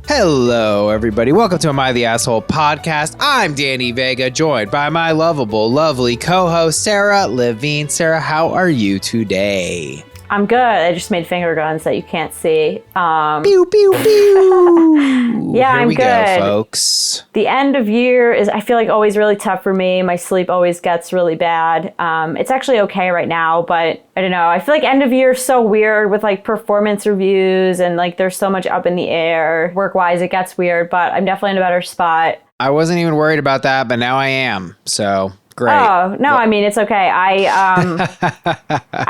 Hello, everybody. Welcome to Am I the Asshole podcast. I'm Danny Vega, joined by my lovable, lovely co-host, Sara Levine. Sara, how are you today? I'm good. I just made finger guns that you can't see. Pew, pew, pew. Yeah, Here I'm we good. go, folks. The end of year is, I feel like, always really tough for me. My sleep always gets really bad. It's actually okay right now, but I don't know. I feel like end of year is so weird with like performance reviews and like there's so much up in the air. Work-wise, it gets weird, but I'm definitely in a better spot. I wasn't even worried about that, but now I am. So great. Oh, no, I mean, it's okay. I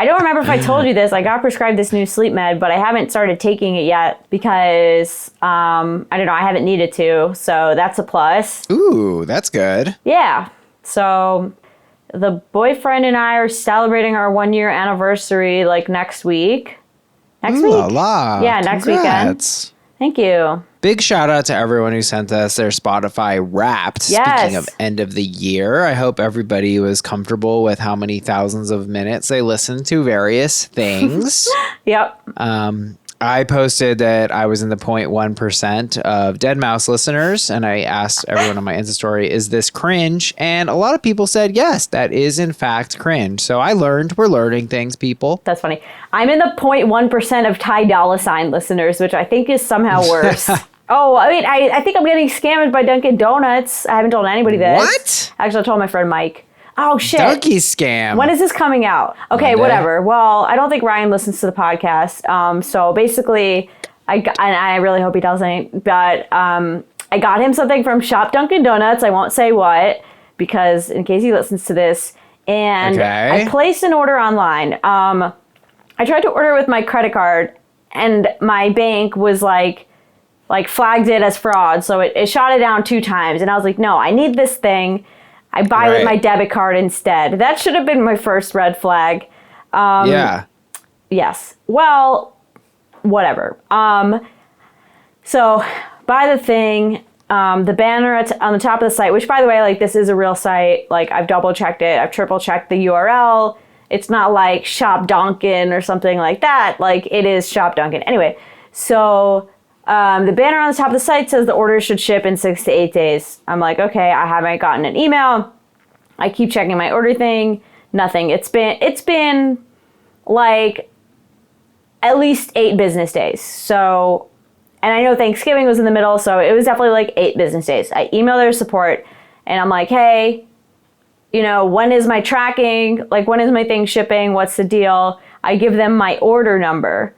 don't remember if I told you this. I got prescribed this new sleep med, but I haven't started taking it yet because, I don't know, I haven't needed to. So that's a plus. Ooh, that's good. Yeah. So the boyfriend and I are celebrating our 1-year anniversary like next week. Next week? Yeah, next Congrats. weekend. Thank you. Big shout out to everyone who sent us their Spotify Wrapped. Yes. Speaking of end of the year, I hope everybody was comfortable with how many thousands of minutes they listened to various things. Yep. I posted that I was in the 0.1% of Dead Mouse listeners, and I asked everyone on my Insta story, is this cringe? And a lot of people said, yes, that is in fact cringe. So we're learning things, people. That's funny. I'm in the 0.1% of Ty Dolla $ign listeners, which I think is somehow worse. Oh, I mean, I think I'm getting scammed by Dunkin' Donuts. I haven't told anybody this. What? Actually, I told my friend Mike. Oh, shit. Donkey scam. When is this coming out? Okay, Monday. whatever. Well, I don't think Ryan listens to the podcast. So basically, I really hope he doesn't, but I got him something from Shop Dunkin' Donuts. I won't say what, because in case he listens to this. And Okay. I placed an order online. I tried to order with my credit card, and my bank was like flagged it as fraud. So it shot it down 2 times. And I was like, no, I need this thing. I buy with my debit card instead. That should have been my first red flag. Yeah. Yes. Well, whatever. So buy the thing. The banner on the top of the site, which by the way, like this is a real site. Like I've double checked it. I've triple checked the URL. It's not like Shop Dunkin' or something like that. Like it is Shop Dunkin'. Anyway, so the banner on the top of the site says the order should ship in 6 to 8 days. I'm like, okay, I haven't gotten an email. I keep checking my order thing. Nothing. It's been like at least 8 business days. So, and I know Thanksgiving was in the middle, so it was definitely like 8 business days. I email their support and I'm like, hey, when is my tracking? Like, when is my thing shipping? What's the deal? I give them my order number.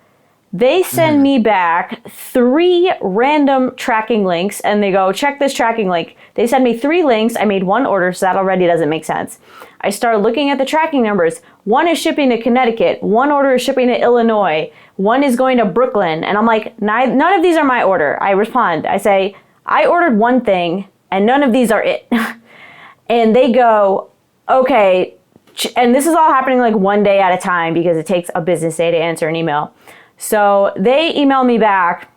They send me back 3 random tracking links and they go, check this tracking link. They send me 3 links. I made 1 order, so that already doesn't make sense. I started looking at the tracking numbers. 1 is shipping to Connecticut. 1 order is shipping to Illinois. 1 is going to Brooklyn. And I'm like, none of these are my order. I respond. I say, I ordered 1 thing and none of these are it. And they go, okay. And this is all happening like 1 day at a time because it takes a business day to answer an email. So they email me back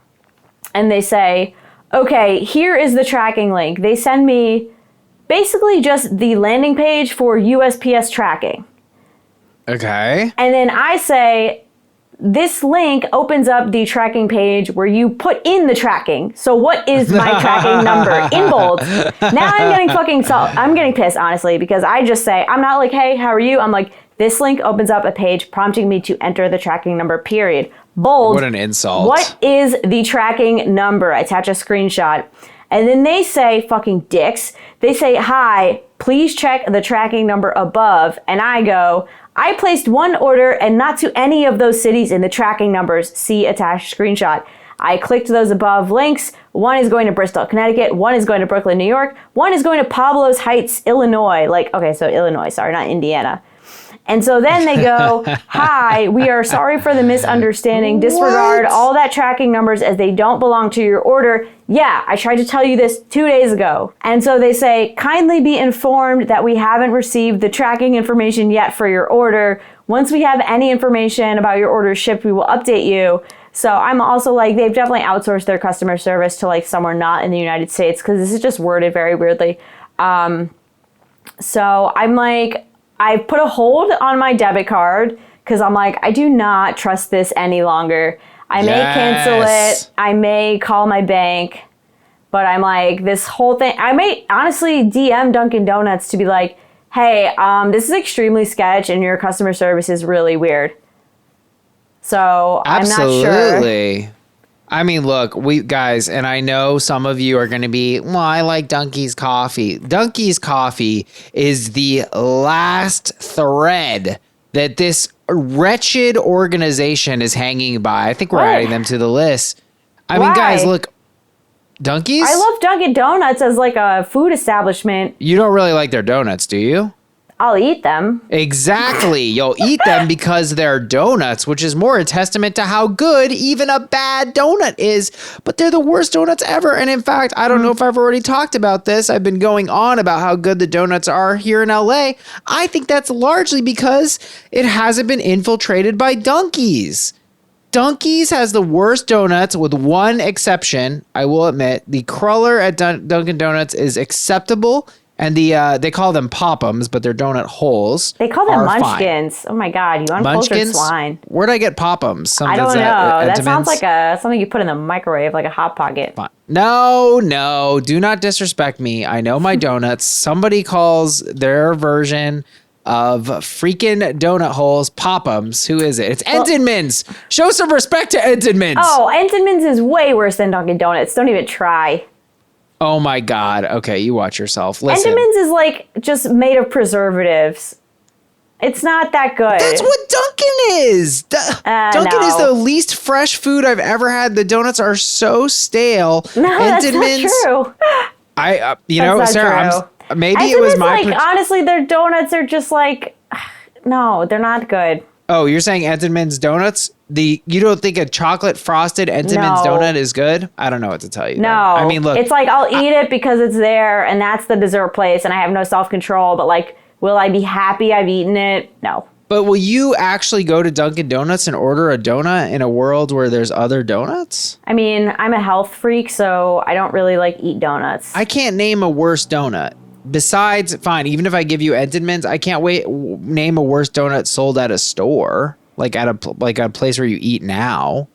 and they say, okay, here is the tracking link. They send me basically just the landing page for USPS tracking. Okay. And then I say, this link opens up the tracking page where you put in the tracking. So what is my tracking number in bold? Now I'm getting pissed, honestly, because I just say, I'm not like, hey, how are you? I'm like, this link opens up a page prompting me to enter the tracking number, period. Bold. What an insult. What is the tracking number? I attach a screenshot. And then they say, fucking dicks, they say, hi, please check the tracking number above. And I go, I placed 1 order and not to any of those cities in the tracking numbers. See attached screenshot. I clicked those above links. 1 is going to Bristol, Connecticut. 1 is going to Brooklyn, New York. 1 is going to Pablo's Heights, Illinois. Like, okay, so Illinois, sorry, not Indiana. And so then they go, hi, we are sorry for the misunderstanding. Disregard all that tracking numbers as they don't belong to your order. Yeah, I tried to tell you this 2 days ago. And so they say, kindly be informed that we haven't received the tracking information yet for your order. Once we have any information about your order shipped, we will update you. So I'm also like, they've definitely outsourced their customer service to like somewhere not in the United States because this is just worded very weirdly. So I'm like, I put a hold on my debit card because I'm like, I do not trust this any longer. I may cancel it. I may call my bank. But I'm like, this whole thing, I may honestly DM Dunkin' Donuts to be like, hey, this is extremely sketch and your customer service is really weird. So Absolutely. I'm not sure. I mean, look, we guys, and I know some of you are going to be, well, I like Dunky's coffee. Dunky's coffee is the last thread that this wretched organization is hanging by. I think we're adding them to the list. I mean, guys, look, Dunky's? I love Dunkin' Donuts as like a food establishment. You don't really like their donuts, do you? I'll eat them. Exactly. You'll eat them because they're donuts, which is more a testament to how good even a bad donut is. But they're the worst donuts ever. And in fact, I don't know if I've already talked about this. I've been going on about how good the donuts are here in LA. I think that's largely because it hasn't been infiltrated by Dunkies. Dunkies has the worst donuts with one exception. I will admit the cruller at Dunkin' Donuts is acceptable. And they call them Pop'ems, but they're donut holes. They call them Munchkins. Fine. Oh my God, you uncultured swine. Where'd I get Pop'ems? I don't know. That sounds like something you put in the microwave, like a Hot Pocket. Fine. No, do not disrespect me. I know my donuts. Somebody calls their version of freaking donut holes Pop'ems. Who is it? It's Entenmann's. Show some respect to Entenmann's. Oh, Entenmann's is way worse than Dunkin' Donuts. Don't even try. Oh my God. Okay, you watch yourself. Listen. Entenmann's is like just made of preservatives. It's not that good. That's what Dunkin' is. Dunkin' is the least fresh food I've ever had. The donuts are so stale. No, that's not true. Sarah, maybe Entenmann's, it was my... honestly, their donuts are just like... No, they're not good. Oh, you're saying Entenmann's donuts? You don't think a chocolate frosted Entenmann's donut is good? I don't know what to tell you. No. I mean, look. It's like, I'll eat it because it's there and that's the dessert place and I have no self-control. But like, will I be happy I've eaten it? No. But will you actually go to Dunkin' Donuts and order a donut in a world where there's other donuts? I mean, I'm a health freak, so I don't really eat donuts. I can't name a worse donut. Besides, fine, even if I give you Entenmann's, I can't name a worse donut sold at a store. Like at a place where you eat now.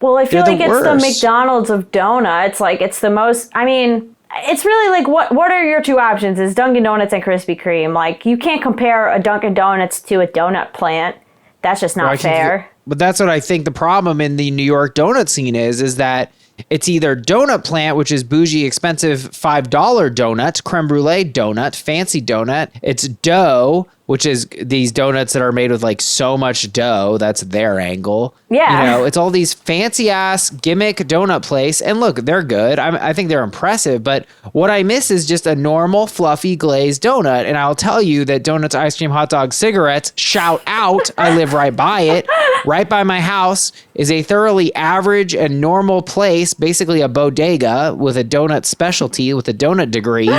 Well, I feel like it's the McDonald's of donuts. Like it's the most, I mean, it's really like what are your two options? Is Dunkin' Donuts and Krispy Kreme. Like you can't compare a Dunkin' Donuts to a donut plant. That's just not fair. But that's what I think the problem in the New York donut scene is that it's either donut plant, which is bougie, expensive $5 donut, creme brulee donut, fancy donut. It's dough, which is these donuts that are made with like so much dough. That's their angle. Yeah. It's all these fancy ass gimmick donut place. And look, they're good. I think they're impressive. But what I miss is just a normal, fluffy glazed donut. And I'll tell you that donuts, ice cream, hot dogs, cigarettes, shout out. I live right by it. Right by my house is a thoroughly average and normal place, basically a bodega with a donut specialty, with a donut degree.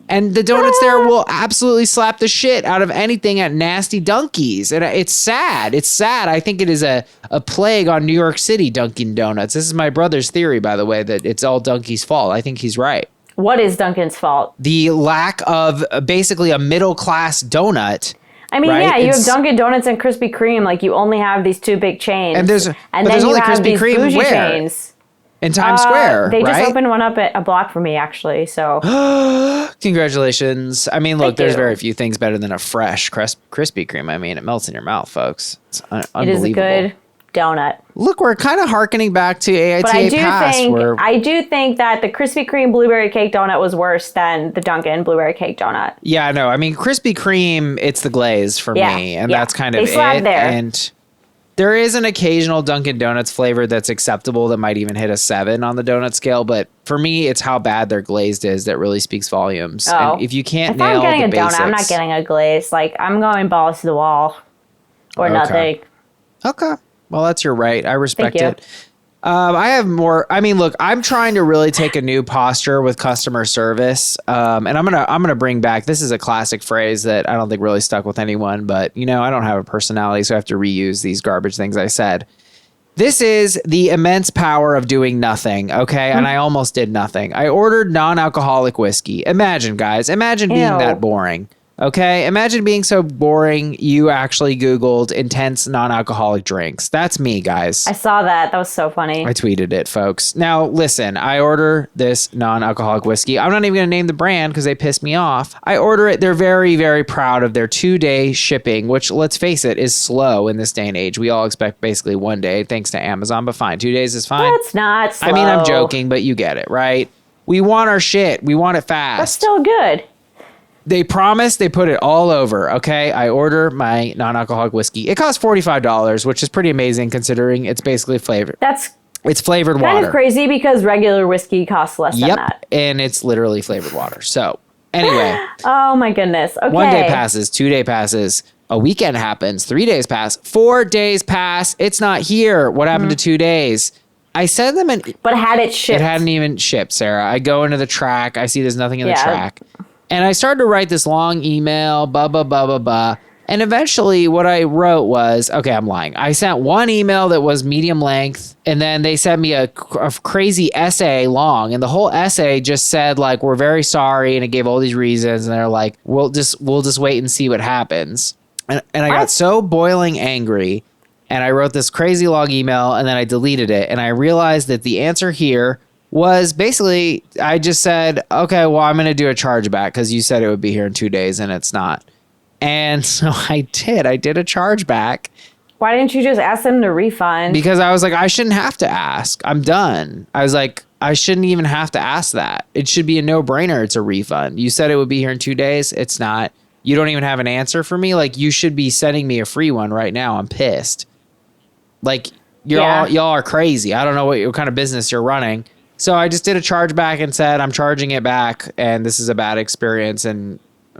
And the donuts there will absolutely slap the shit out of anything at nasty Dunkies. And it's sad. It's sad. I think it is a plague on New York City, Dunkin' Donuts. This is my brother's theory, by the way, that it's all Dunkies' fault. I think he's right. What is Dunkin's fault? The lack of basically a middle-class donut. I mean, right? You have Dunkin' Donuts and Krispy Kreme. Like, you only have these two big chains. And there's only Krispy Kreme where? Chains. In Times Square, They just opened one up at a block from me, actually, so. Congratulations. I mean, look, there's very few things better than a fresh Krispy Kreme. I mean, it melts in your mouth, folks. It's unbelievable. It is a good donut. Look, we're kind of hearkening back to AITA Pass. I do think that the Krispy Kreme blueberry cake donut was worse than the Dunkin' blueberry cake donut. Yeah, no, I mean, Krispy Kreme, it's the glaze for me, and that's kind of it. There. And there is an occasional Dunkin' Donuts flavor that's acceptable that might even hit a 7 on the donut scale, but for me, it's how bad their glazed is that really speaks volumes. Oh. And if you can't if nail I'm getting the a basics, donut, I'm not getting a glaze. Like, I'm going balls to the wall or nothing. Okay. Well, that's your right. I respect it. I have more. I mean, look, I'm trying to really take a new posture with customer service. And I'm gonna bring back, this is a classic phrase that I don't think really stuck with anyone, but I don't have a personality, so I have to reuse these garbage things I said. This is the immense power of doing nothing, okay? And I almost did nothing. I ordered non-alcoholic whiskey. Imagine, guys. Imagine being that boring. Okay, imagine being so boring you actually Googled intense non-alcoholic drinks. That's me, guys. I saw that. That was so funny. I tweeted it, folks. Now, listen, I order this non-alcoholic whiskey. I'm not even going to name the brand because they piss me off. I order it. They're very, very proud of their 2-day shipping, which, let's face it, is slow in this day and age. We all expect basically 1 day thanks to Amazon, but fine. 2 days is fine. That's not slow. I mean, I'm joking, but you get it, right? We want our shit. We want it fast. That's still good. They promise they put it all over, okay? I order my non-alcoholic whiskey. It costs $45, which is pretty amazing considering it's basically flavored. It's flavored water. Kind of crazy because regular whiskey costs less than that. And it's literally flavored water. So, anyway. Oh my goodness. Okay. 1 day passes, 2 day passes, a weekend happens, 3 days pass, 4 days pass. It's not here. What happened to 2 days? I sent them But had it shipped? It hadn't even shipped, Sarah. I go into the track. I see there's nothing in the track. And I started to write this long email, blah, blah, blah, blah, blah. And eventually what I wrote was, okay, I'm lying. I sent one email that was medium length, and then they sent me a crazy essay long. And the whole essay just said, like, we're very sorry. And it gave all these reasons. And they're like, we'll just wait and see what happens. And I got so boiling angry. And I wrote this crazy long email, and then I deleted it. And I realized that the answer here was basically, I just said, okay, well, I'm going to do a chargeback because you said it would be here in 2 days and it's not. And so I did a chargeback. Why didn't you just ask them to refund? Because I was like, I shouldn't have to ask. I'm done. I was like, I shouldn't even have to ask that. It should be a no-brainer. It's a refund. You said it would be here in 2 days. It's not. You don't even have an answer for me. Like, you should be sending me a free one right now. I'm pissed. Like, y'all are crazy. I don't know what kind of business you're running. So I just did a chargeback and said, I'm charging it back and this is a bad experience, and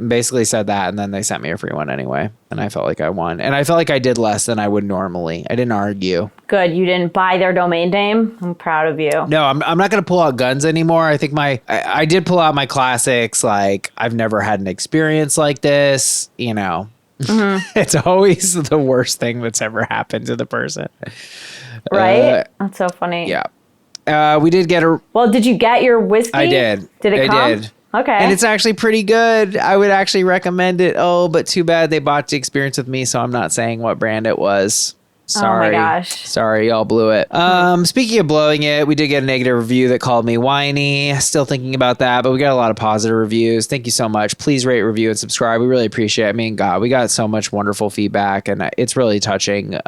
basically said that, and then they sent me a free one anyway. And I felt like I won. And I felt like I did less than I would normally. I didn't argue. Good. You didn't buy their domain name. I'm proud of you. No, I'm not going to pull out guns anymore. I think I did pull out my classics. Like, I've never had an experience like this, you know. Mm-hmm. It's always the worst thing that's ever happened to the person. Right? That's so funny. Yeah. We did get Well, did you get your whiskey? I did. Did it come? I did. Okay. And it's actually pretty good. I would actually recommend it. Oh, but too bad they bought the experience with me, so I'm not saying what brand it was. Sorry. Oh my gosh. Sorry, y'all blew it. Speaking of blowing it, we did get a negative review that called me whiny. Still thinking about that, but we got a lot of positive reviews. Thank you so much. Please rate, review, and subscribe. We really appreciate it. I mean, God, we got so much wonderful feedback, and it's really touching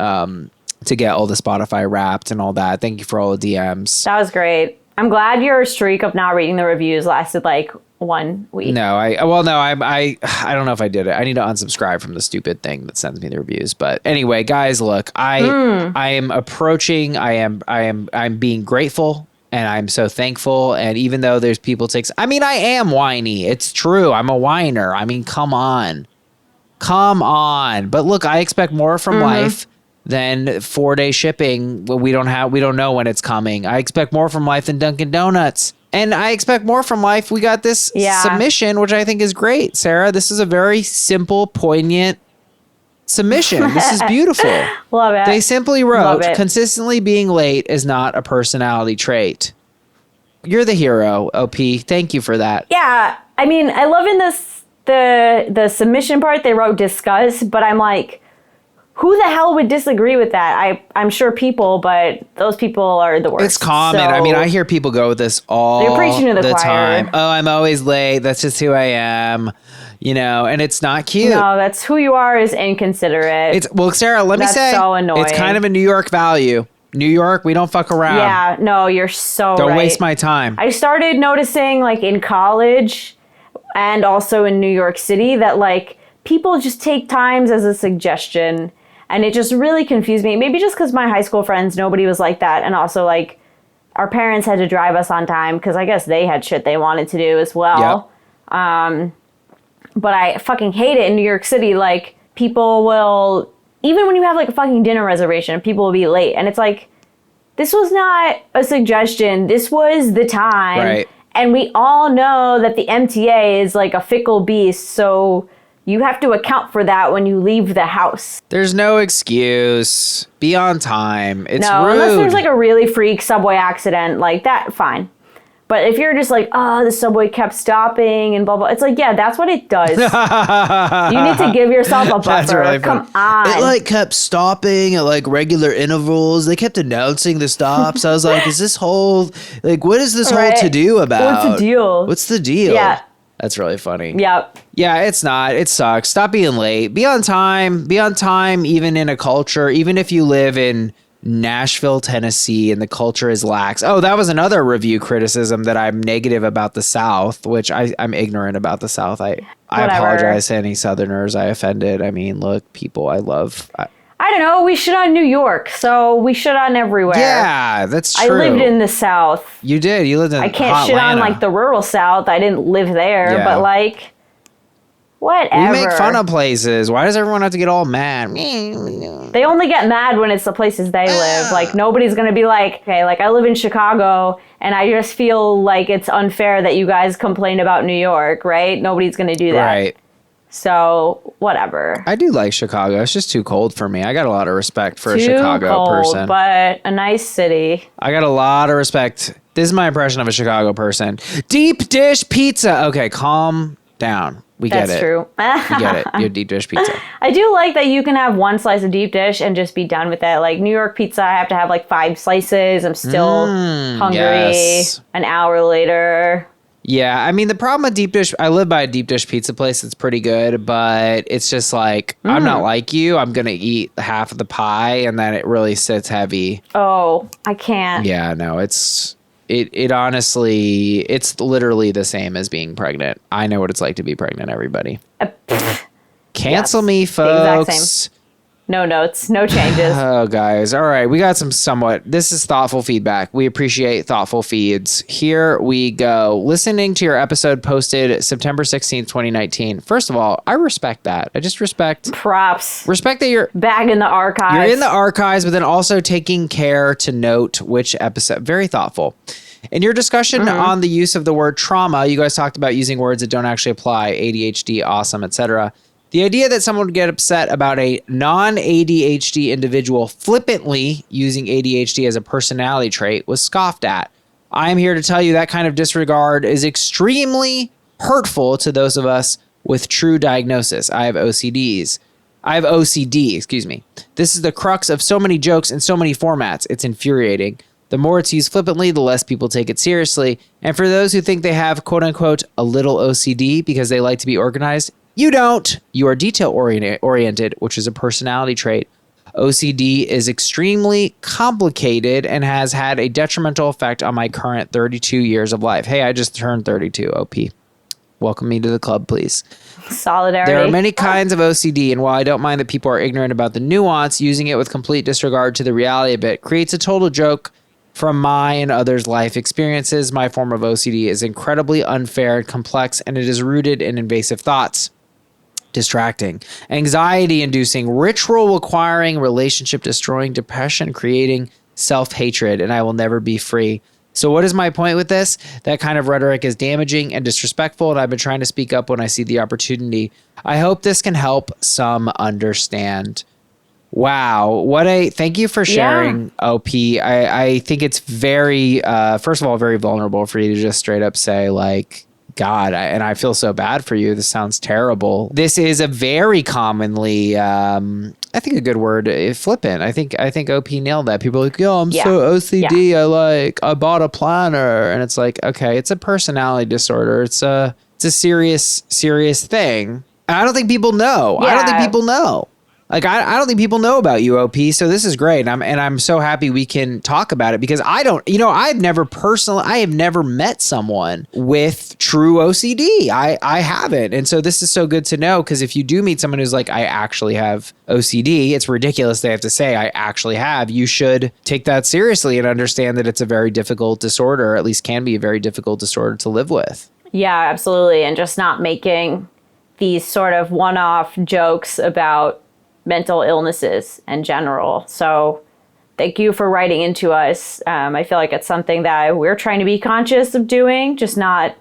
to get all the Spotify Wrapped and all that. Thank you for all the DMs. That was great. I'm glad your streak of not reading the reviews lasted like 1 week. No, I don't know if I did it. I need to unsubscribe from the stupid thing that sends me the reviews. But anyway, guys, look, I am approaching. I'm being grateful, and I'm so thankful. And even though there's people I am whiny. It's true. I'm a whiner. I mean, come on. But look, I expect more from life than 4-day shipping. We don't know when it's coming. I expect more from life than Dunkin' Donuts. And I expect more from life. We got this submission, which I think is great, Sarah. This is a very simple, poignant submission. This is beautiful. Love it. They simply wrote, consistently being late is not a personality trait. You're the hero, OP. Thank you for that. Yeah. I mean, I love in this, the submission part, they wrote discuss, but I'm like, who the hell would disagree with that? I'm sure people, but those people are the worst. It's common. So, I mean, I hear people go with this all they're preaching to the choir. time. Oh, I'm always late. That's just who I am. You know, and it's not cute. No, that's who you are is inconsiderate. Well, Sarah, let me say, that's so annoying. It's kind of a New York value. New York, we don't fuck around. Yeah, no, you're so Don't right. waste my time. I started noticing, like, in college and also in New York City that, like, people just take times as a suggestion. And it just really confused me. Maybe just because my high school friends, nobody was like that. And also, like, our parents had to drive us on time because I guess they had shit they wanted to do as well. Yep. But I fucking hate it in New York City. Like, people will, even when you have, like, a fucking dinner reservation, people will be late. And it's like, this was not a suggestion. This was the time. Right. And we all know that the MTA is, like, a fickle beast. So you have to account for that when you leave the house. There's no excuse. Be on time. It's rude. Unless there's like a really freak subway accident like that, fine. But if you're just like, oh, the subway kept stopping and blah, blah, it's like, yeah, that's what it does. You need to give yourself a buffer. That's really Come funny. on. It like kept stopping at like regular intervals. They kept announcing the stops. I was like, is this whole, like, what is this whole to-do about? What's the deal? What's the deal? Yeah. That's really funny. Yep. Yeah, it's not. It sucks. Stop being late. Be on time. Be on time even in a culture, even if you live in Nashville, Tennessee, and the culture is lax. Oh, that was another review criticism that I'm negative about the South, which I'm ignorant about the South. I apologize to any Southerners I offended. I mean, look, people I love. I don't know. We shit on New York, so we shit on everywhere. Yeah, that's true. I lived in the South. You did. You lived in I can't hot shit Atlanta. on like the rural South. I didn't live there, Yeah. but like, whatever. We make fun of places. Why does everyone have to get all mad? They only get mad when it's the places they live. Like, nobody's going to be like, okay, like I live in Chicago and I just feel like it's unfair that you guys complain about New York, right? Nobody's going to do that. Right. So, whatever. I do like Chicago. It's just too cold for me. I got a lot of respect for a Too Chicago cold, person. but a nice city. I got a lot of respect. This is my impression of a Chicago person. Deep dish pizza. Okay, calm down. We get it. That's true. We get it. Your deep dish pizza. I do like that you can have one slice of deep dish and just be done with it. Like New York pizza, I have to have like 5 slices. I'm still hungry yes. an hour later. Yeah, I mean, the problem with deep dish, I live by a deep dish pizza place that's pretty good, but it's just like, I'm not like you. I'm going to eat half of the pie and then it really sits heavy. Oh, I can't. Yeah, no, it honestly, it's literally the same as being pregnant. I know what it's like to be pregnant, everybody. Cancel Yes, me, the exact folks. same. No notes, no changes. Oh, guys. All right. We got this is thoughtful feedback. We appreciate thoughtful feeds. Here we go. Listening to your episode posted September 16th, 2019. First of all, I respect that. I just respect Props. that you're Back in the archives. You're in the archives, but then also taking care to note which episode. Very thoughtful. In your discussion on the use of the word trauma, you guys talked about using words that don't actually apply, ADHD, awesome, etc. The idea that someone would get upset about a non-ADHD individual flippantly using ADHD as a personality trait was scoffed at. I am here to tell you that kind of disregard is extremely hurtful to those of us with true diagnosis. I have OCD, excuse me. This is the crux of so many jokes in so many formats. It's infuriating. The more it's used flippantly, the less people take it seriously. And for those who think they have, quote unquote, a little OCD because they like to be organized, you don't. You are detail oriented, which is a personality trait. OCD is extremely complicated and has had a detrimental effect on my current 32 years of life. Hey, I just turned 32, OP. Welcome me to the club, please. Solidarity. There are many kinds of OCD, and while I don't mind that people are ignorant about the nuance, using it with complete disregard to the reality of it creates a total joke from my and others' life experiences. My form of OCD is incredibly unfair and complex, and it is rooted in invasive thoughts. Distracting, anxiety-inducing, ritual-requiring, relationship-destroying, depression-creating, self-hatred, and I will never be free. So what is my point with this? That kind of rhetoric is damaging and disrespectful, and I've been trying to speak up when I see the opportunity. I hope this can help some understand. Wow. Thank you for sharing, OP. I think it's very, first of all, very vulnerable for you to just straight up say like, God, and I feel so bad for you. This sounds terrible. This is a very commonly, I think a good word, flippant. I think OP nailed that. People are like, yo, I'm so OCD. Yeah. I bought a planner. And it's like, okay, it's a personality disorder. It's a serious thing. And I don't think people know. Yeah. I don't think people know. Like, I don't think people know about you, OP, so this is great. And I'm so happy we can talk about it because I have never met someone with true OCD. I haven't. And so this is so good to know because if you do meet someone who's like, I actually have OCD, it's ridiculous they have to say I actually have. You should take that seriously and understand that it's a very difficult disorder, or at least can be a very difficult disorder to live with. Yeah, absolutely. And just not making these sort of one-off jokes about mental illnesses in general. So thank you for writing into us. I feel like it's something that we're trying to be conscious of doing, just not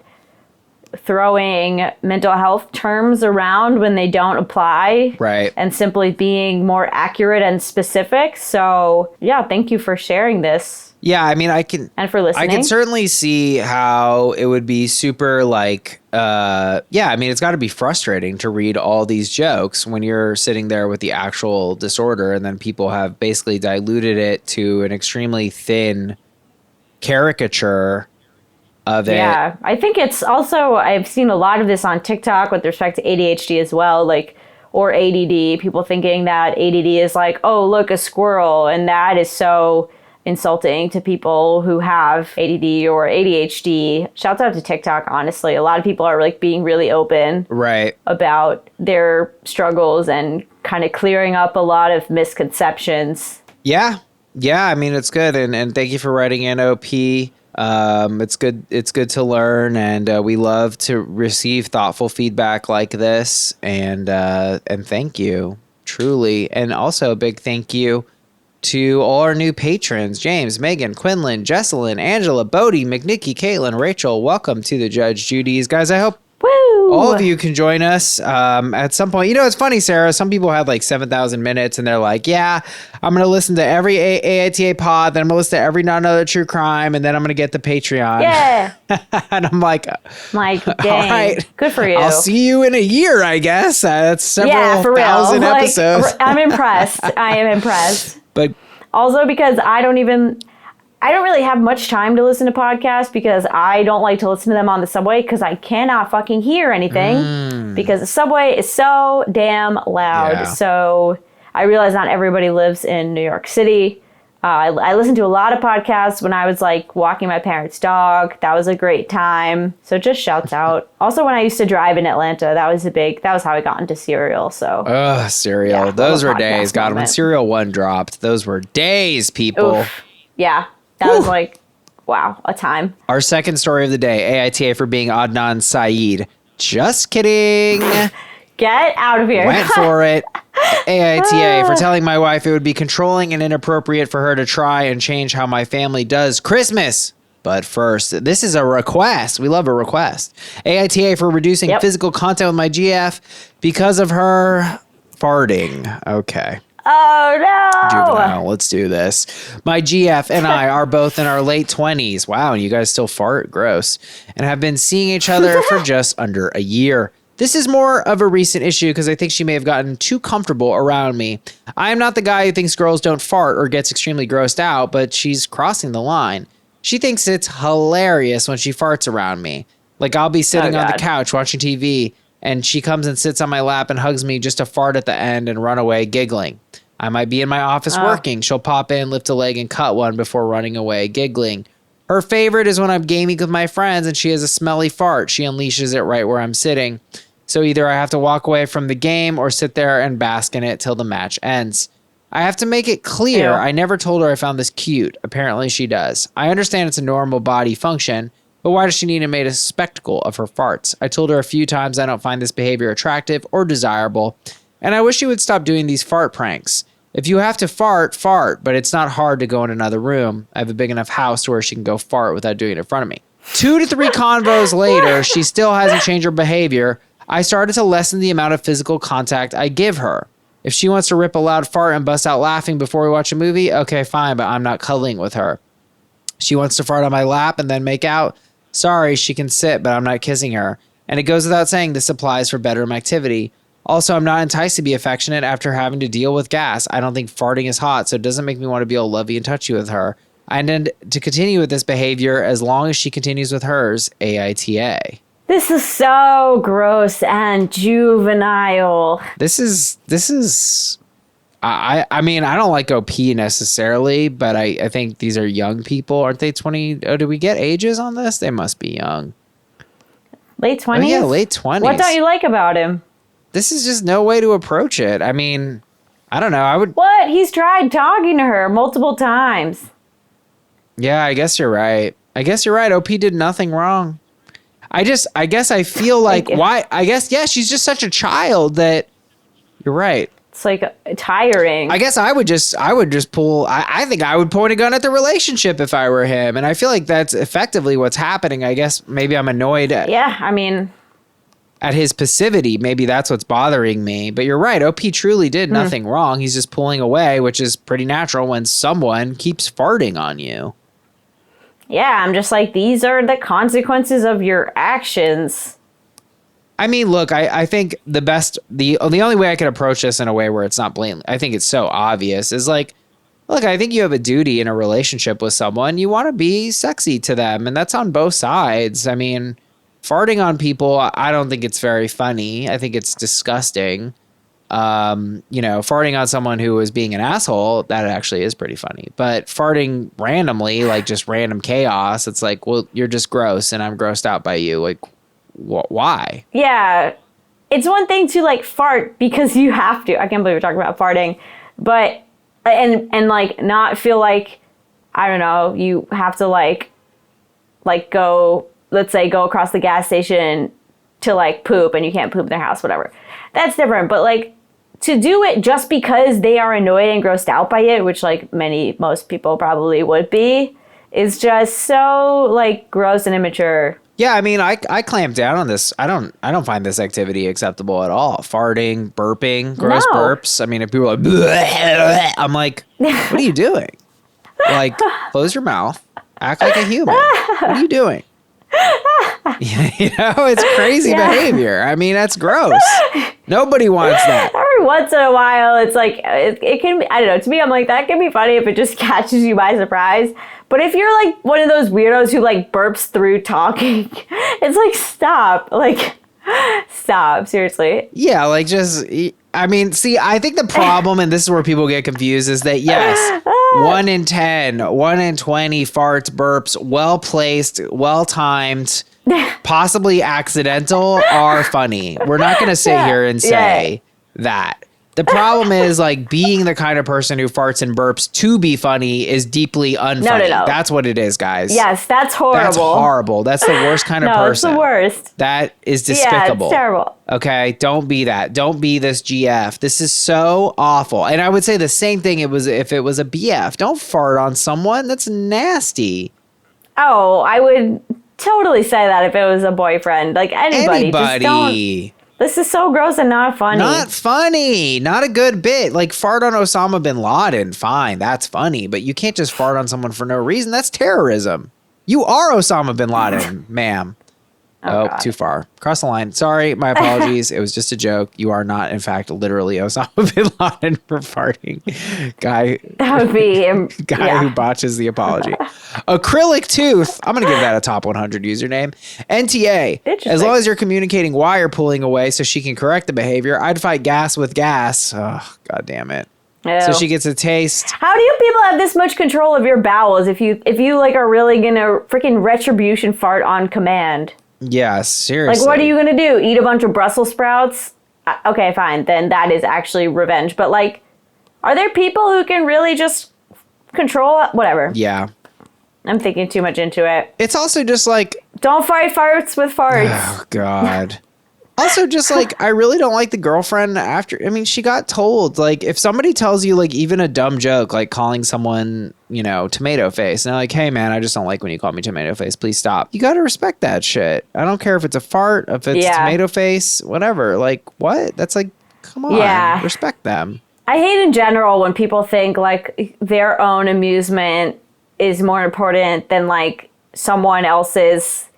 throwing mental health terms around when they don't apply. Right. And simply being more accurate and specific. So, yeah, thank you for sharing this. Yeah, I mean, and for listening. I can certainly see how it would be super like, I mean, it's got to be frustrating to read all these jokes when you're sitting there with the actual disorder, and then people have basically diluted it to an extremely thin caricature of it. Yeah, I think it's also, I've seen a lot of this on TikTok with respect to ADHD as well, like, or ADD, people thinking that ADD is like, oh, look, a squirrel. And that is so insulting to people who have ADD or ADHD. Shouts out to TikTok, honestly. A lot of people are like being really open about their struggles and kind of clearing up a lot of misconceptions. Yeah. Yeah, I mean, it's good. And thank you for writing in, OP. It's good to learn, and we love to receive thoughtful feedback like this. And thank you, truly. And also a big thank you to all our new patrons: James, Megan, Quinlan, Jesselyn, Angela, Bodie, McNicky, Caitlin, Rachel. Welcome to the Judge Judy's. Guys, I hope all of you can join us at some point. You know, it's funny, Sarah. Some people have like 7,000 minutes and they're like, yeah, I'm going to listen to every AITA pod, then I'm going to listen to every Not Another True Crime, and then I'm going to get the Patreon. Yeah. And I'm like, dang, all right, good for you. I'll see you in a year, I guess. That's several thousand episodes. I'm impressed. I am impressed. But also because I don't really have much time to listen to podcasts because I don't like to listen to them on the subway because I cannot fucking hear anything because the subway is so damn loud. Yeah. So I realize not everybody lives in New York City. I listened to a lot of podcasts when I was like walking my parents' dog. That was a great time. So just shouts out. Also, when I used to drive in Atlanta, that was how I got into Serial. So Serial. Yeah, those were days. God, when moment. Serial 1 dropped, those were days, people. Oof. Yeah. That was like, wow, a time. Our second story of the day, AITA for being Adnan Syed. Just kidding. Get out of here. Went for it. AITA for telling my wife it would be controlling and inappropriate for her to try and change how my family does Christmas. But first, this is a request. We love a request. AITA for reducing physical contact with my GF because of her farting. Okay. Oh, no. Juvenile, let's do this. My GF and I are both in our late 20s. Wow, and you guys still fart? Gross. And have been seeing each other for just under a year. This is more of a recent issue because I think she may have gotten too comfortable around me. I am not the guy who thinks girls don't fart or gets extremely grossed out, but she's crossing the line. She thinks it's hilarious when she farts around me. Like I'll be sitting on the couch watching TV, and she comes and sits on my lap and hugs me just to fart at the end and run away giggling. I might be in my office working. She'll pop in, lift a leg, and cut one before running away giggling. Her favorite is when I'm gaming with my friends and she has a smelly fart. She unleashes it right where I'm sitting. So either I have to walk away from the game or sit there and bask in it till the match ends. I have to make it clear I never told her I found this cute. Apparently she does. I understand it's a normal body function, but why does she need to make a spectacle of her farts? I told her a few times I don't find this behavior attractive or desirable, and I wish she would stop doing these fart pranks. If you have to fart, fart, but it's not hard to go in another room. I have a big enough house where she can go fart without doing it in front of me. 2 to 3 convos later, she still hasn't changed her behavior. I started to lessen the amount of physical contact I give her. If she wants to rip a loud fart and bust out laughing before we watch a movie, okay, fine, but I'm not cuddling with her. She wants to fart on my lap and then make out. Sorry, she can sit, but I'm not kissing her. And it goes without saying this applies for bedroom activity. Also, I'm not enticed to be affectionate after having to deal with gas. I don't think farting is hot, so it doesn't make me want to be all lovey and touchy with her. I intend to continue with this behavior as long as she continues with hers, AITA. This is so gross and juvenile. This is I mean, I don't like OP necessarily, but I think these are young people. Aren't they 20? Oh, do we get ages on this? They must be young. Late 20s? Oh, yeah, late 20s. What don't you like about him? This is just no way to approach it. I mean, I don't know. I would. What? He's tried talking to her multiple times. Yeah, I guess you're right. OP did nothing wrong. I guess I feel like why? I guess, yeah, she's just such a child that you're right. It's like tiring. I guess I would just pull. I think I would point a gun at the relationship if I were him, and I feel like that's effectively what's happening. I guess maybe I'm annoyed at his passivity. Maybe that's what's bothering me. But you're right. OP truly did nothing wrong. He's just pulling away, which is pretty natural when someone keeps farting on you. Yeah, I'm just like, these are the consequences of your actions. I mean, look, I think the only way I could approach this in a way where it's not blatant, I think it's so obvious, is like, look, I think you have a duty in a relationship with someone. You want to be sexy to them, and that's on both sides. I mean, farting on people, I don't think it's very funny. I think it's disgusting. Farting on someone who is being an asshole, that actually is pretty funny. But farting randomly, like just random chaos, it's like, well, you're just gross, and I'm grossed out by you. Like, why? Yeah. It's one thing to like fart because you have to. I can't believe we're talking about farting. But and like not feel like, I don't know, you have to like go, let's say go across the gas station to like poop and you can't poop in their house, whatever. That's different. But like to do it just because they are annoyed and grossed out by it, which like most people probably would be, is just so like gross and immature. Yeah, I mean, I clamp down on this. I don't find this activity acceptable at all. Farting, burping, gross burps. I mean, if people are like, bleh, I'm like, what are you doing? Like, close your mouth. Act like a human. What are you doing? It's crazy behavior. I mean, that's gross. Nobody wants that. Every once in a while, it's like, it can be, I don't know, to me, I'm like, that can be funny if it just catches you by surprise. But if you're like one of those weirdos who like burps through talking, it's like, stop. Like, stop. Seriously. Yeah, like just, I mean, see, I think the problem, and this is where people get confused, is that yes, 1 in 10, 1 in 20 farts, burps, well-placed, well-timed, possibly accidental, are funny. We're not going to sit here and say that. The problem is like being the kind of person who farts and burps to be funny is deeply unfunny. No. That's what it is, guys. Yes, that's horrible. That's horrible. That's the worst kind of person. It's the worst. That is despicable. Yeah, it's terrible. Okay, don't be that. Don't be this GF. This is so awful. And I would say the same thing if it was a BF. Don't fart on someone. That's nasty. Oh, I would totally say that if it was a boyfriend. Like anybody. Just don't. This is so gross and not funny. Not funny. Not a good bit. Like fart on Osama bin Laden. Fine. That's funny. But you can't just fart on someone for no reason. That's terrorism. You are Osama bin Laden, ma'am. Oh, too far. Cross the line. Sorry. My apologies. It was just a joke. You are not, in fact, literally Osama bin Laden for farting. Guy. That would be who botches the apology. Acrylic tooth. I'm going to give that a top 100 username. NTA. As long as you're communicating why you're pulling away so she can correct the behavior, I'd fight gas with gas. Oh, God damn it. Ew. So she gets a taste. How do you people have this much control of your bowels if you like are really going to freaking retribution fart on command? Yeah, seriously. Like, what are you going to do? Eat a bunch of Brussels sprouts? Okay, fine. Then that is actually revenge. But, like, are there people who can really just control it? Whatever. Yeah. I'm thinking too much into it. It's also just like... Don't fight farts with farts. Oh, God. Also, just like, I really don't like the girlfriend after. I mean, she got told, like, if somebody tells you, like, even a dumb joke, like calling someone, tomato face, and they're like, hey, man, I just don't like when you call me tomato face. Please stop. You got to respect that shit. I don't care if it's a fart, if it's tomato face, whatever. Like, what? That's like, come on. Yeah. Respect them. I hate in general when people think, like, their own amusement is more important than, like, someone else's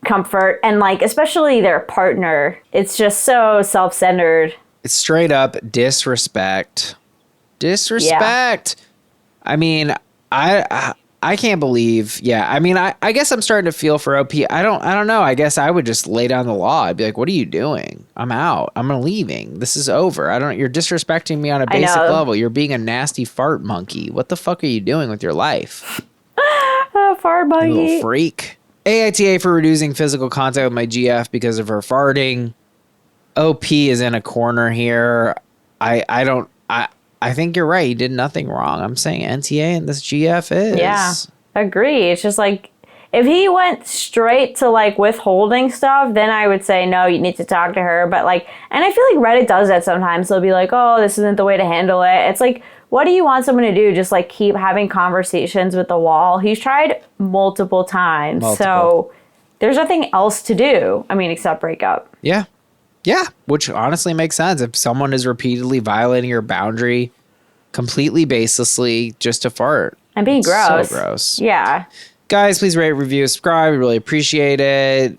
comfort, and like especially their partner. It's just so self-centered. It's straight up disrespect. Yeah. I mean, I can't believe. Yeah, I mean, I guess I'm starting to feel for OP. I don't know. I guess I would just lay down the law. I'd be like, what are you doing? I'm out. I'm leaving. This is over. You're disrespecting me on a basic level. You're being a nasty fart monkey. What the fuck are you doing with your life? Fart monkey. You little freak. AITA for reducing physical contact with my GF because of her farting. OP is in a corner here. I think you're right. He did nothing wrong. I'm saying NTA and this GF is. Yeah, agree. It's just like, If he went straight to like withholding stuff, then I would say no, you need to talk to her. But like, and I feel like Reddit does that sometimes. They'll be like, oh, this isn't the way to handle it. It's like, what do you want someone to do? Just like keep having conversations with the wall? He's tried multiple times. So there's nothing else to do. I mean, except break up. Yeah. Yeah. Which honestly makes sense. If someone is repeatedly violating your boundary completely baselessly just to fart. And being gross. So gross. Yeah. Guys, please rate, review, subscribe. We really appreciate it.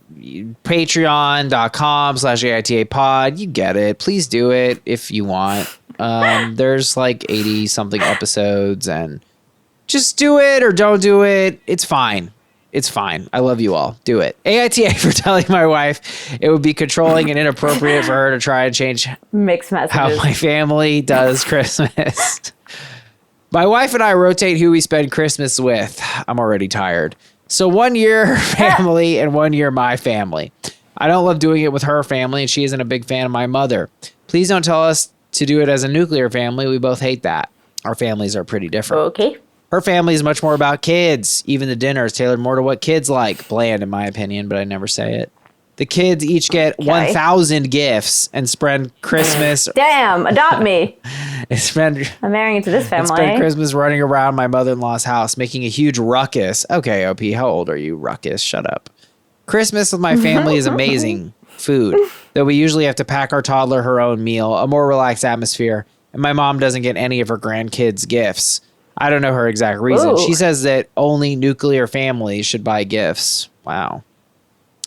Patreon.com/AITA pod. You get it. Please do it if you want. There's like 80 something episodes, and just do it or don't do it. It's fine. It's fine. I love you all. Do it. AITA for telling my wife it would be controlling and inappropriate for her to try and change mixed messages. How my family does Christmas. My wife and I rotate who we spend Christmas with. I'm already tired. So 1 year her family and 1 year my family. I don't love doing it with her family, and she isn't a big fan of my mother. Please don't tell us to do it as a nuclear family. We both hate that. Our families are pretty different. Okay. Her family is much more about kids. Even the dinner is tailored more to what kids like. Bland, in my opinion, but I never say it. The kids each get 1,000 gifts and spend Christmas. Damn, adopt me. I'm marrying into this family. Spend Christmas running around my mother-in-law's house, making a huge ruckus. Okay, OP, how old are you? Ruckus, shut up. Christmas with my family is amazing. Food, though we usually have to pack our toddler her own meal, a more relaxed atmosphere, and my mom doesn't get any of her grandkids gifts. I don't know her exact reason. Ooh. She says that only nuclear families should buy gifts. Wow.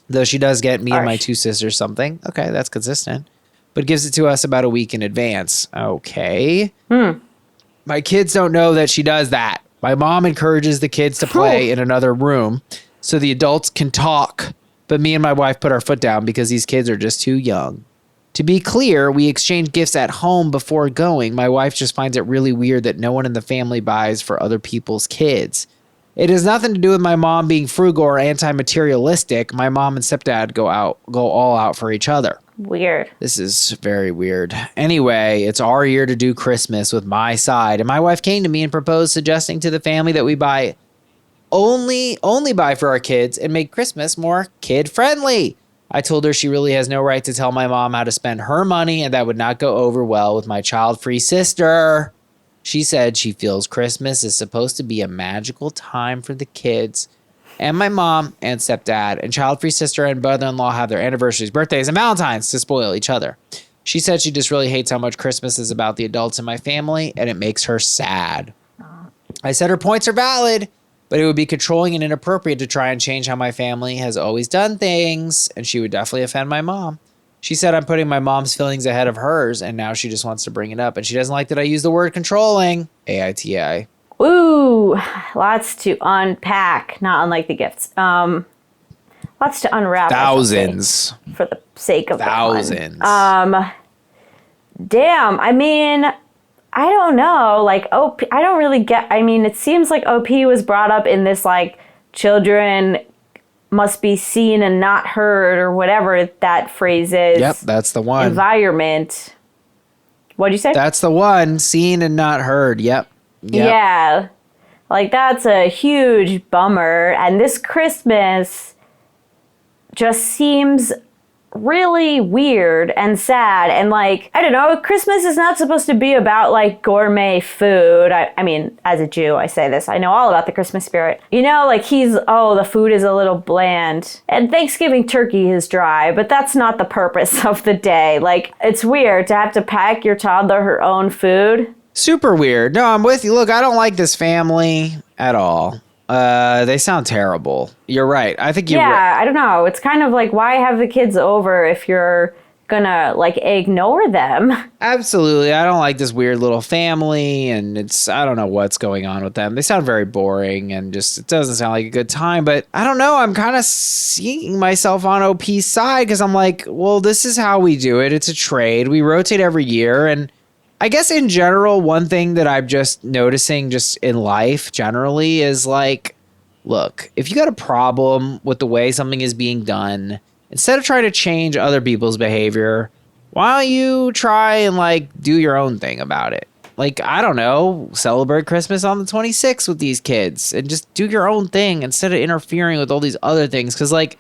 Though she does get me and my two sisters something. Okay, that's consistent. But gives it to us about a week in advance. Okay. My kids don't know that she does that. My mom encourages the kids to play in another room so the adults can talk. But me and my wife put our foot down because these kids are just too young. To be clear, we exchange gifts at home before going. My wife just finds it really weird that no one in the family buys for other people's kids. It has nothing to do with my mom being frugal or anti-materialistic. My mom and stepdad go all out for each other. Weird. This is very weird. Anyway, it's our year to do Christmas with my side, and my wife came to me and proposed suggesting to the family that we buy only buy for our kids and make Christmas more kid-friendly. I told her she really has no right to tell my mom how to spend her money, and that would not go over well with my child-free sister. She said she feels Christmas is supposed to be a magical time for the kids, and my mom and stepdad and child-free sister and brother-in-law have their anniversaries, birthdays, and Valentines to spoil each other. She said she just really hates how much Christmas is about the adults in my family, and it makes her sad. I said her points are valid, but it would be controlling and inappropriate to try and change how my family has always done things, and she would definitely offend my mom. She said I'm putting my mom's feelings ahead of hers, and now she just wants to bring it up, and she doesn't like that I use the word controlling. AITA. Ooh, lots to unpack, not unlike the gifts. Lots to unwrap. Thousands. For the sake of thousands. Damn, I mean, I don't know, like, OP, I don't really get, I mean, it seems like OP was brought up in this, like, children must be seen and not heard, or whatever that phrase is. Yep, that's the one. Environment. What'd you say? That's the one, seen and not heard, yep. Yeah, like, that's a huge bummer, and this Christmas just seems really weird and sad, and like, I don't know, Christmas is not supposed to be about like gourmet food. I mean, as a Jew, I say this, I know all about the Christmas spirit. You know, like the food is a little bland, and Thanksgiving turkey is dry, but that's not the purpose of the day. Like, it's weird to have to pack your toddler her own food. Super weird. No, I'm with you. Look, I don't like this family at all. They sound terrible. You're right. I think you're right. Yeah, I don't know. It's kind of like, why have the kids over if you're gonna like ignore them? Absolutely. I don't like this weird little family, and I don't know what's going on with them. They sound very boring, and just, it doesn't sound like a good time, but I don't know. I'm kind of seeing myself on OP's side because I'm like, well, this is how we do it. It's a trade. We rotate every year, and I guess in general, one thing that I'm just noticing just in life generally is like, look, if you got a problem with the way something is being done, instead of trying to change other people's behavior, why don't you try and like do your own thing about it? like, I don't know, celebrate Christmas on the 26th with these kids and just do your own thing instead of interfering with all these other things. Because, like,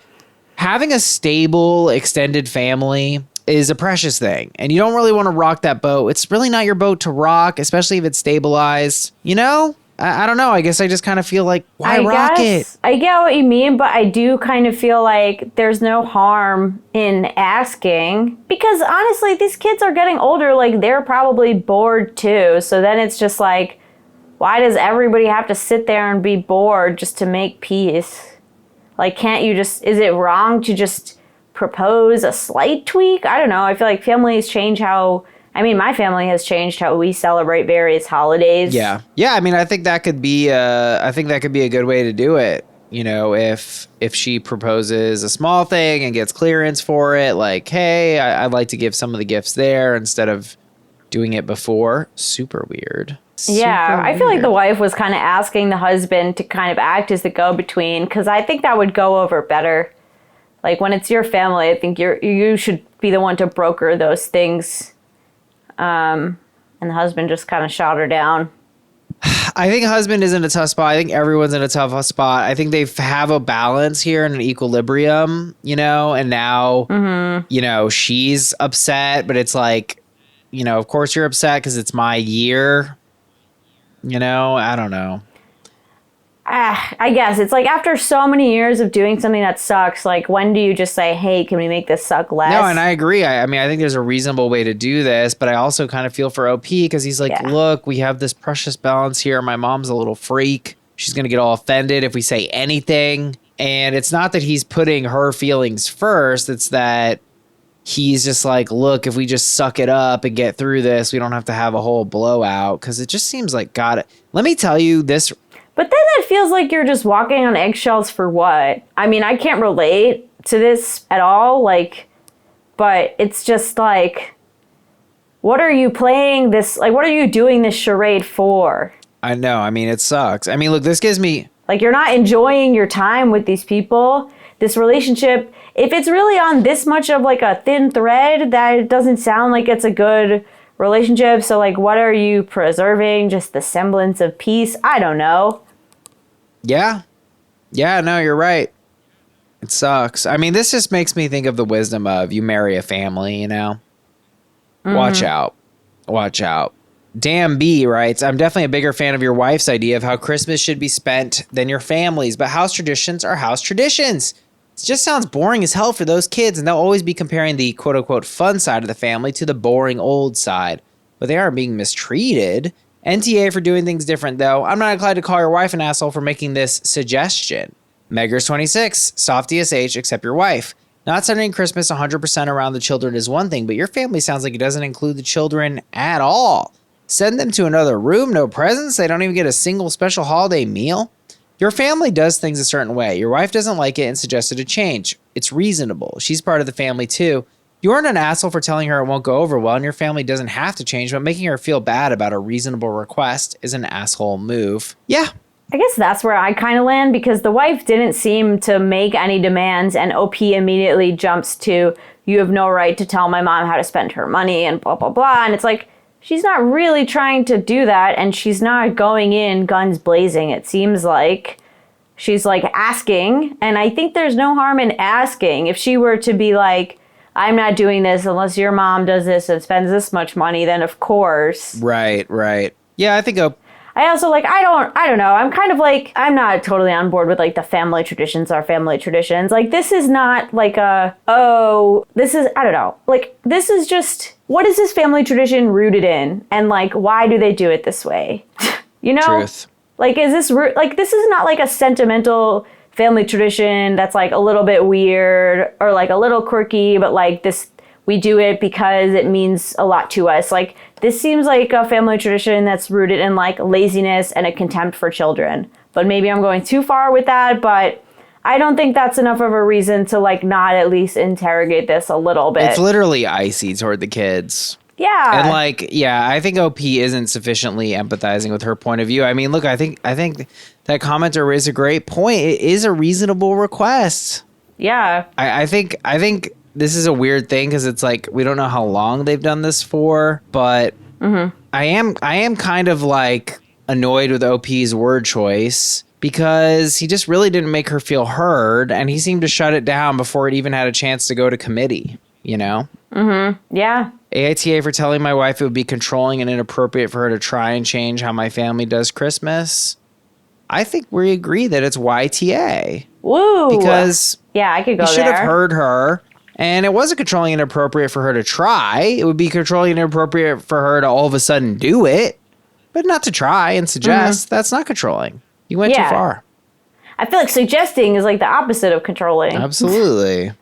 having a stable, extended family is a precious thing. And you don't really want to rock that boat. It's really not your boat to rock, especially if it's stabilized. You know? I don't know. I guess I just kind of feel like, why rock it? I get what you mean, but I do kind of feel like there's no harm in asking. Because honestly, these kids are getting older. Like, they're probably bored too. So then it's just like, why does everybody have to sit there and be bored just to make peace? Like, can't you just, is it wrong to just propose a slight tweak? I don't know. I feel like families change how, I mean, my family has changed how we celebrate various holidays. Yeah. Yeah, I mean, I think that could be a good way to do it. You know, if she proposes a small thing and gets clearance for it, like, hey, I'd like to give some of the gifts there instead of doing it before. Super weird. Yeah, I feel like the wife was kind of asking the husband to kind of act as the go-between, because I think that would go over better. Like, when it's your family, I think you should be the one to broker those things. And the husband just kind of shot her down. I think husband is in a tough spot. I think everyone's in a tough spot. I think they have a balance here and an equilibrium, you know, and now, you know, she's upset, but it's like, you know, of course you're upset because it's my year. You know, I don't know. I guess it's like after so many years of doing something that sucks, like, when do you just say, hey, can we make this suck less? No, and I agree. I mean, I think there's a reasonable way to do this, but I also kind of feel for OP because he's like, look, we have this precious balance here. My mom's a little freak. She's going to get all offended if we say anything. And it's not that he's putting her feelings first. It's that he's just like, look, if we just suck it up and get through this, we don't have to have a whole blowout. Because it just seems like, God, let me tell you this. But then it feels like you're just walking on eggshells for what? I mean, I can't relate to this at all, like, but it's just like, what are you playing this, like, what are you doing this charade for? I know, I mean, it sucks. I mean, look, this gives me... Like, you're not enjoying your time with these people, this relationship. If it's really on this much of, like, a thin thread, that it doesn't sound like it's a good relationship. So, like, what are you preserving? Just the semblance of peace? I don't know. Yeah. Yeah, no, you're right. It sucks. I mean, this just makes me think of the wisdom of you marry a family, you know? Watch out. Watch out. Damn B writes, I'm definitely a bigger fan of your wife's idea of how Christmas should be spent than your family's, but house traditions are house traditions. It just sounds boring as hell for those kids, and they'll always be comparing the quote-unquote fun side of the family to the boring old side. But they aren't being mistreated. NTA for doing things different, though. I'm not inclined to call your wife an asshole for making this suggestion. Meggers26, softy SH, except your wife. Not celebrating Christmas 100% around the children is one thing, but your family sounds like it doesn't include the children at all. Send them to another room, no presents, they don't even get a single special holiday meal. Your family does things a certain way. Your wife doesn't like it and suggested a change. It's reasonable. She's part of the family too. You aren't an asshole for telling her it won't go over well, and your family doesn't have to change, but making her feel bad about a reasonable request is an asshole move. Yeah. I guess that's where I kind of land, because the wife didn't seem to make any demands, and OP immediately jumps to, you have no right to tell my mom how to spend her money and blah, blah, blah. And it's like, she's not really trying to do that, and she's not going in guns blazing. It seems like she's like asking, and I think there's no harm in asking. If she were to be like, I'm not doing this unless your mom does this and spends this much money, then of course. Right. Yeah, I think I also, like, I don't know. I'm kind of like, I'm not totally on board with, like, the family traditions are family traditions. Like, this is not like I don't know. Like, this is just, what is this family tradition rooted in? And, like, why do they do it this way? You know? Truth. Like, this is not like a sentimental family tradition that's, like, a little bit weird or, like, a little quirky, but, like, this, we do it because it means a lot to us. Like, this seems like a family tradition that's rooted in, like, laziness and a contempt for children. But maybe I'm going too far with that, but I don't think that's enough of a reason to, like, not at least interrogate this a little bit. It's literally icy toward the kids. Yeah. And, like, yeah, I think OP isn't sufficiently empathizing with her point of view. I mean, look, I think that commenter raised a great point. It is a reasonable request. Yeah. I think this is a weird thing because it's like we don't know how long they've done this for, but I am kind of like annoyed with OP's word choice because he just really didn't make her feel heard, and he seemed to shut it down before it even had a chance to go to committee, you know? Mm-hmm. Yeah. AITA for telling my wife it would be controlling and inappropriate for her to try and change how my family does Christmas. I think we agree that it's YTA. Woo! Because yeah, I could go he should there. have heard her, and it wasn't controlling and inappropriate for her to try. It would be controlling and inappropriate for her to all of a sudden do it, but not to try and suggest. That's not controlling. You went too far. I feel like suggesting is like the opposite of controlling. Absolutely.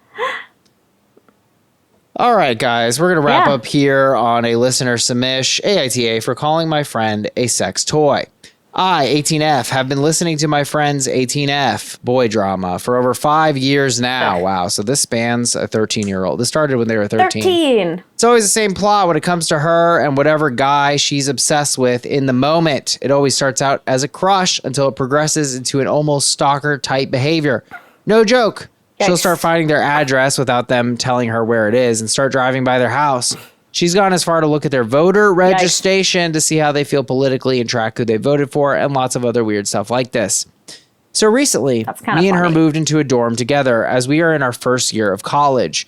All right, guys, we're going to wrap up here on a listener submish, AITA for calling my friend a sex toy. I, 18F, have been listening to my friend's 18F boy drama for over 5 years now. Wow, so this spans a 13-year-old. This started when they were 13. 13. It's always the same plot when it comes to her and whatever guy she's obsessed with in the moment. It always starts out as a crush until it progresses into an almost stalker-type behavior. No joke. She'll start finding their address without them telling her where it is and start driving by their house. She's gone as far to look at their voter registration to see how they feel politically and track who they voted for and lots of other weird stuff like this. So recently, me and her moved into a dorm together as we are in our first year of college.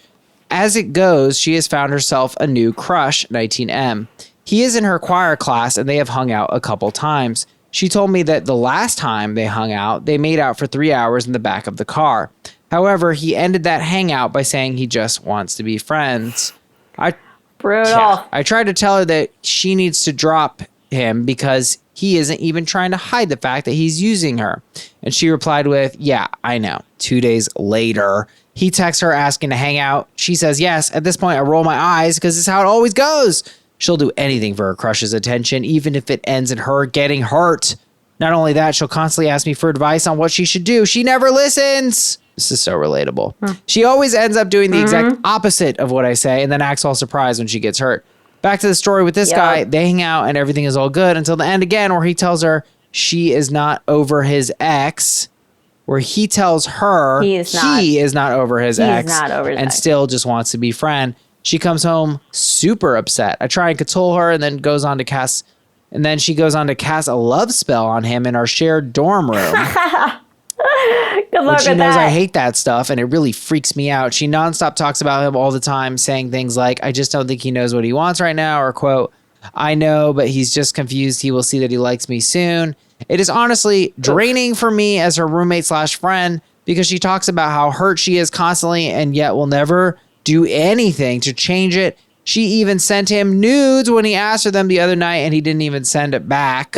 As it goes, she has found herself a new crush, 19M. He is in her choir class and they have hung out a couple times. She told me that the last time they hung out, they made out for 3 hours in the back of the car. However, he ended that hangout by saying he just wants to be friends. Brutal. I tried to tell her that she needs to drop him because he isn't even trying to hide the fact that he's using her. And she replied with, yeah, I know. 2 days later, he texts her asking to hang out. She says yes. At this point, I roll my eyes because it's how it always goes. She'll do anything for her crush's attention, even if it ends in her getting hurt. Not only that, she'll constantly ask me for advice on what she should do. She never listens. This is so relatable. She always ends up doing the exact opposite of what I say and then acts all surprised when she gets hurt. Back to the story with this guy. They hang out and everything is all good until the end again where he tells her she is not over his ex, where he tells her he is not over his ex and still just wants to be friend. She comes home super upset. I try and console her and then she goes on to cast a love spell on him in our shared dorm room. Good luck with that. She knows I hate that stuff, and it really freaks me out. She nonstop talks about him all the time, saying things like, I just don't think he knows what he wants right now, or quote, I know, but he's just confused. He will see that he likes me soon. It is honestly draining for me as her roommate / friend because she talks about how hurt she is constantly and yet will never do anything to change it. She even sent him nudes when he asked for them the other night, and he didn't even send it back.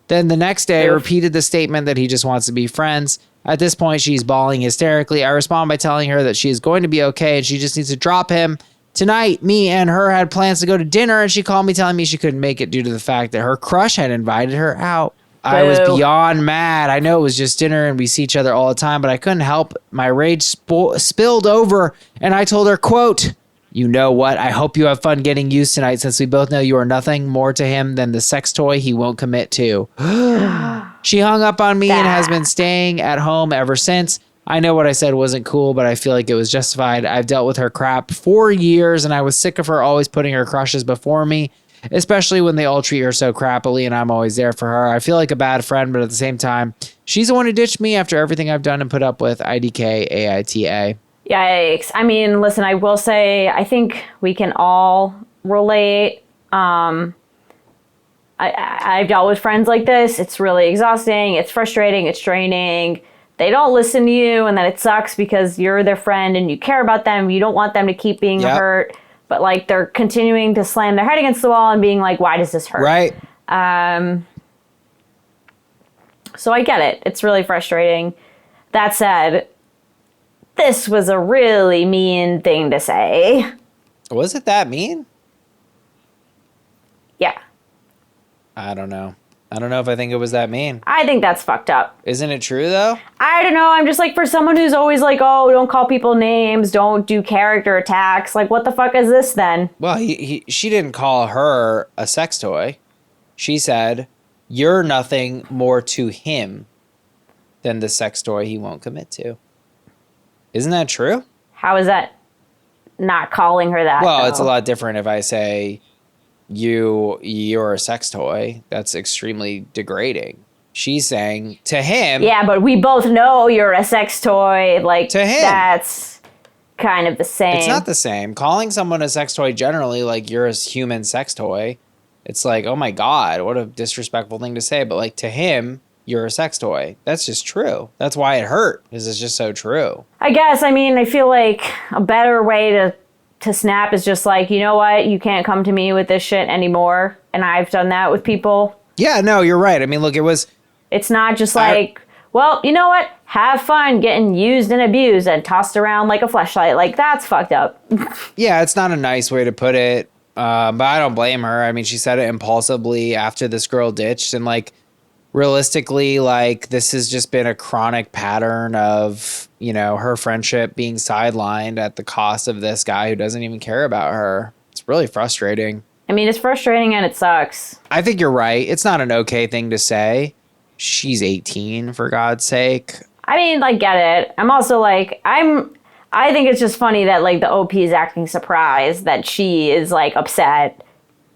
Then the next day, repeated the statement that he just wants to be friends. At this point, she's bawling hysterically. I respond by telling her that she is going to be okay and she just needs to drop him. Tonight, me and her had plans to go to dinner, and she called me telling me she couldn't make it due to the fact that her crush had invited her out. I was beyond mad. I know it was just dinner and we see each other all the time, but I couldn't help. My rage spilled over, and I told her, quote, you know what? I hope you have fun getting used tonight since we both know you are nothing more to him than the sex toy he won't commit to. She hung up on me and has been staying at home ever since. I know what I said wasn't cool, but I feel like it was justified. I've dealt with her crap for years, and I was sick of her always putting her crushes before me, especially when they all treat her so crappily and I'm always there for her. I feel like a bad friend, but at the same time, she's the one who ditched me after everything I've done and put up with. IDK, AITA. Yikes. I mean, listen, I will say, I think we can all relate. I've dealt with friends like this. It's really exhausting. It's frustrating. It's draining. They don't listen to you, and then it sucks because you're their friend and you care about them. You don't want them to keep being hurt, but like they're continuing to slam their head against the wall and being like, why does this hurt? Right. So I get it. It's really frustrating. That said, this was a really mean thing to say. Was it that mean? Yeah. I don't know. I don't know if I think it was that mean. I think that's fucked up. Isn't it true, though? I don't know. I'm just like, for someone who's always like, oh, don't call people names, don't do character attacks. Like, what the fuck is this then? Well, she didn't call her a sex toy. She said, you're nothing more to him than the sex toy he won't commit to. Isn't that true? How is that not calling her that? Well, though? It's a lot different if I say, you're a sex toy. That's extremely degrading. She's saying to him. Yeah, but we both know you're a sex toy. Like, to him. That's kind of the same. It's not the same. Calling someone a sex toy generally, like you're a human sex toy, it's like, oh my God, what a disrespectful thing to say. But like to him, you're a sex toy. That's just true. That's why it hurt, because it's just so true. I guess, I mean, I feel like a better way to snap is just like, you know what? You can't come to me with this shit anymore. And I've done that with people. Yeah, no, you're right. I mean, look, It's not just like, well, you know what? Have fun getting used and abused and tossed around like a fleshlight. Like, that's fucked up. Yeah, it's not a nice way to put it. But I don't blame her. I mean, she said it impulsively after this girl ditched. And like, realistically, like, this has just been a chronic pattern of, you know, her friendship being sidelined at the cost of this guy who doesn't even care about her. It's really frustrating. I mean, it's frustrating and it sucks. I think you're right. It's not an okay thing to say. She's 18, for God's sake. I mean, like, get it. I'm also like, I think it's just funny that, like, the OP is acting surprised that she is, like, upset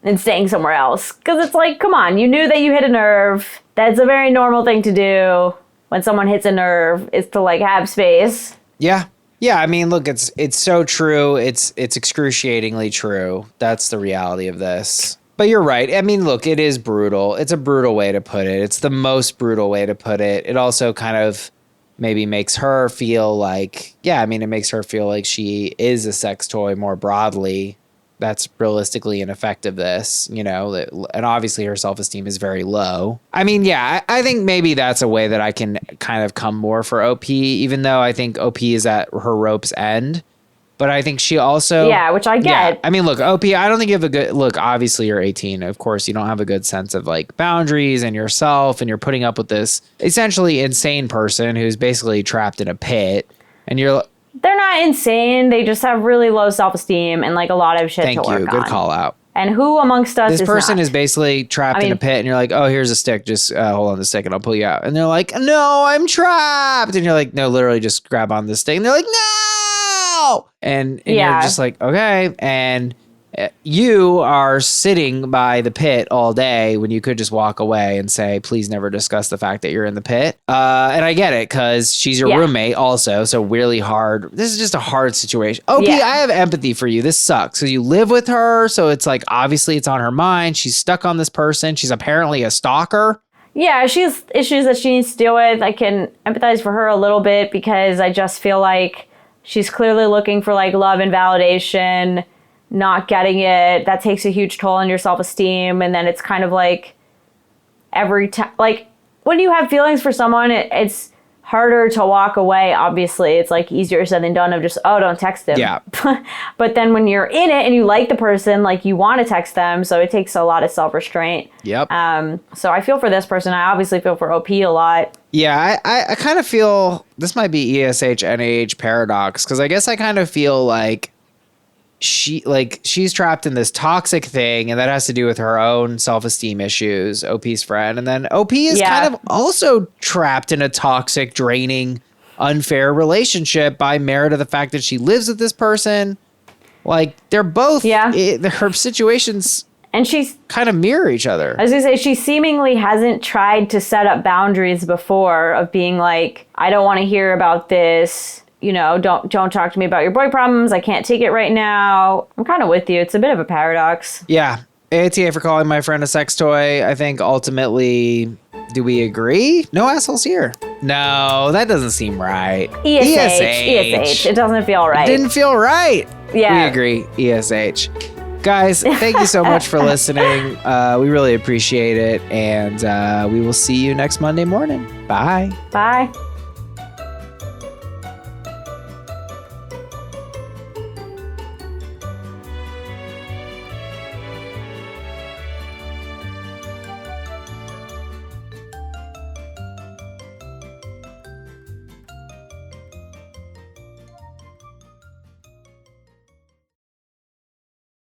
and staying somewhere else. Because it's like, come on, you knew that you hit a nerve. That's a very normal thing to do when someone hits a nerve, is to, like, have space. Yeah. Yeah, I mean, look, it's so true. It's excruciatingly true. That's the reality of this. But you're right. I mean, look, it is brutal. It's a brutal way to put it. It's the most brutal way to put it. It also kind of maybe makes her feel like, yeah, I mean, it makes her feel like she is a sex toy more broadly. That's realistically an effect of this, you know, and obviously her self-esteem is very low. I mean, yeah, I think maybe that's a way that I can kind of come more for OP, even though I think OP is at her rope's end. But I think she also... Yeah, which I get. Yeah, I mean, look, OP, I don't think you have a good... Look, obviously you're 18. Of course, you don't have a good sense of, like, boundaries and yourself, and you're putting up with this essentially insane person who's basically trapped in a pit, and you're... They're not insane. They just have really low self-esteem and, like, a lot of shit to work on. Thank you. Good call out. And who amongst us this is person not? is basically trapped in a pit, and you're like, oh, here's a stick. Just hold on the stick, and I'll pull you out. And they're like, no, I'm trapped. And you're like, no, literally just grab on the stick. And they're like, no. And you're just like, okay. And you are sitting by the pit all day when you could just walk away and say, please never discuss the fact that you're in the pit. And I get it, because she's your roommate also. So really hard. This is just a hard situation. OP, I have empathy for you. This sucks. So you live with her. So it's like, obviously it's on her mind. She's stuck on this person. She's apparently a stalker. Yeah, she has issues that she needs to deal with. I can empathize for her a little bit, because I just feel like she's clearly looking for, like, love and validation. Not getting it, that takes a huge toll on your self-esteem. And then it's kind of like every time, like, when you have feelings for someone, it's harder to walk away. Obviously, it's like easier said than done of just, oh, don't text them. Yeah. But then when you're in it and you like the person, like, you want to text them. So it takes a lot of self-restraint. Yep. So I feel for this person. I obviously feel for OP a lot. Yeah, I kind of feel this might be ESH NAH paradox, because I guess I kind of feel like she's trapped in this toxic thing, and that has to do with her own self-esteem issues, OP's friend. And then OP is kind of also trapped in a toxic, draining, unfair relationship by merit of the fact that she lives with this person. Like, they're both, her situations and she's kind of mirror each other. I was gonna say, she seemingly hasn't tried to set up boundaries before of being like, I don't want to hear about this. You know, don't talk to me about your boy problems. I can't take it right now. I'm kind of with you. It's a bit of a paradox. Yeah. AITA for calling my friend a sex toy. I think ultimately, do we agree? No assholes here. No, that doesn't seem right. ESH. It doesn't feel right. It didn't feel right. Yeah. We agree. ESH. Guys, thank you so much for listening. We really appreciate it. And we will see you next Monday morning. Bye. Bye.